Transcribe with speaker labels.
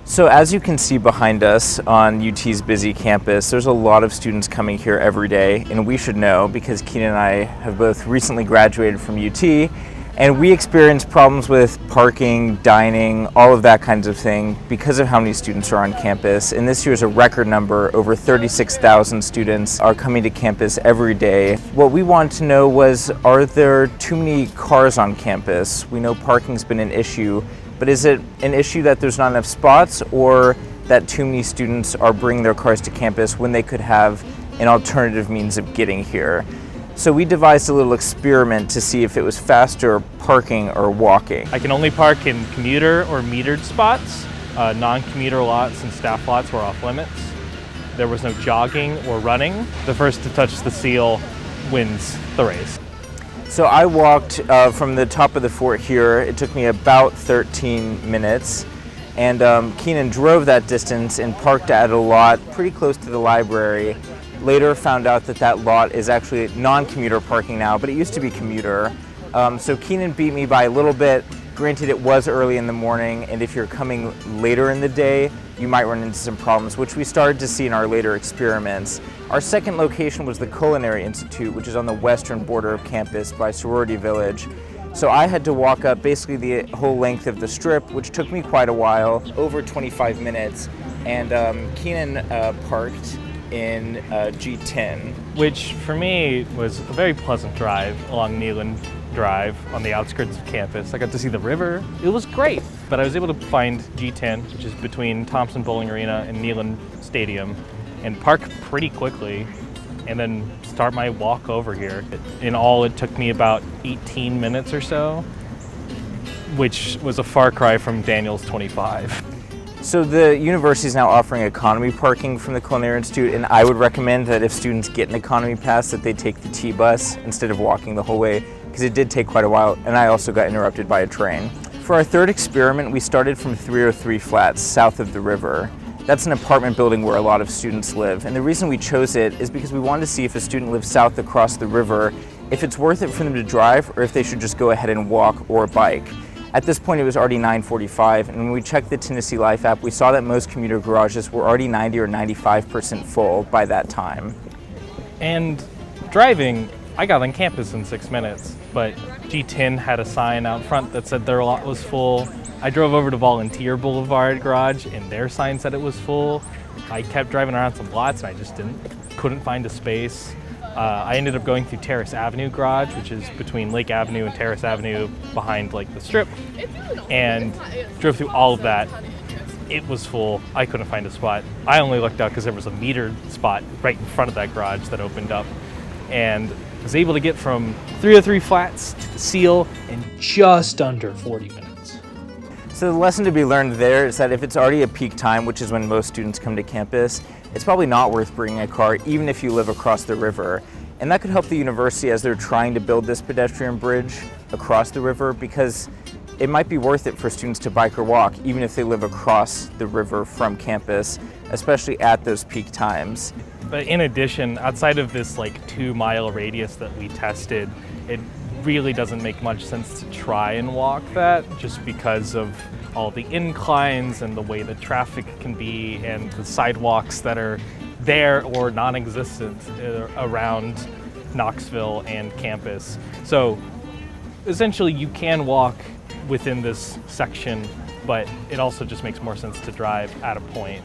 Speaker 1: So as you can see behind us on UT's busy campus, there's a lot of students coming here every day, and we should know because Keenan and I have both recently graduated from UT, and we experience problems with parking, dining, all of that kinds of thing because of how many students are on campus. And this year is a record number. Over 36,000 students are coming to campus every day. What we wanted to know was, are there too many cars on campus? We know parking's been an issue, but is it an issue that there's not enough spots, or that too many students are bringing their cars to campus when they could have an alternative means of getting here? So we devised a little experiment to see if it was faster parking or walking.
Speaker 2: I can only park in commuter or metered spots. Non-commuter lots and staff lots were off limits. There was no jogging or running. The first to touch the seal wins the race.
Speaker 1: So I walked from the top of the fort here. It took me about 13 minutes. And Keenan drove that distance and parked at a lot pretty close to the library. Later found out that that lot is actually non-commuter parking now, but it used to be commuter. So Keenan beat me by a little bit. Granted, it was early in the morning, and if you're coming later in the day, you might run into some problems, which we started to see in our later experiments. Our second location was the Culinary Institute, which is on the western border of campus by Sorority Village. So I had to walk up basically the whole length of the strip, which took me quite a while, over 25 minutes, and Keenan parked in G10.
Speaker 2: Which for me was a very pleasant drive along Neyland Drive on the outskirts of campus. I got to see the river. It was great, but I was able to find G10, which is between Thompson Bowling Arena and Neyland Stadium, and park pretty quickly, and then start my walk over here. In all, it took me about 18 minutes or so, which was a far cry from Daniel's 25.
Speaker 1: So the university is now offering economy parking from the Culinary Institute, and I would recommend that if students get an economy pass that they take the T-bus instead of walking the whole way, because it did take quite a while, and I also got interrupted by a train. For our third experiment, we started from 303 Flats, south of the river. That's an apartment building where a lot of students live, and the reason we chose it is because we wanted to see if a student lives south across the river, if it's worth it for them to drive, or if they should just go ahead and walk or bike. At this point, it was already 9:45, and when we checked the Tennessee Life app, we saw that most commuter garages were already 90 or 95% full by that time.
Speaker 2: And driving, I got on campus in 6 minutes, but G10 had a sign out front that said their lot was full. I drove over to Volunteer Boulevard Garage, and their sign said it was full. I kept driving around some lots, and I just couldn't find a space. I ended up going through Terrace Avenue Garage, which is between Lake Avenue and Terrace Avenue behind like the strip, and drove through all of that. It was full. I couldn't find a spot. I only looked out because there was a metered spot right in front of that garage that opened up, and was able to get from 303 Flats to the Seal in just under 40 minutes.
Speaker 1: So the lesson to be learned there is that if it's already a peak time, which is when most students come to campus, it's probably not worth bringing a car, even if you live across the river. And that could help the university as they're trying to build this pedestrian bridge across the river, because it might be worth it for students to bike or walk, even if they live across the river from campus, especially at those peak times.
Speaker 2: But in addition, outside of this like 2-mile radius that we tested, it really doesn't make much sense to try and walk that, just because of all the inclines and the way the traffic can be and the sidewalks that are there or non-existent around Knoxville and campus. So essentially you can walk within this section, but it also just makes more sense to drive at a point.